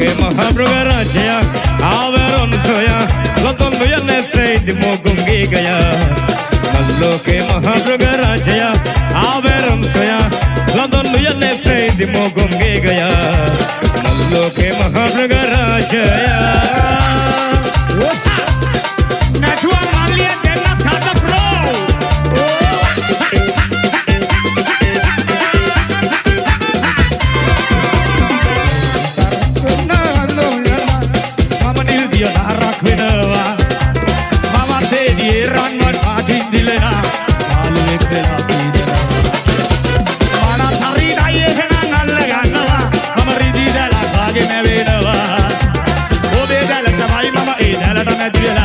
මල්ලෝකේ මහමෘග රාජයා ආවරොන් සොයා ලොතොන් යන්නේ සෙයිද මොගුම්ගේ ගයා මල්ලෝකේ මහමෘග රාජයා ආවරොන් සොයා ලොතොන් යන්නේ සෙයිද මොගුම්ගේ ගයා මල්ලෝකේ මහමෘග රාජයා Mama,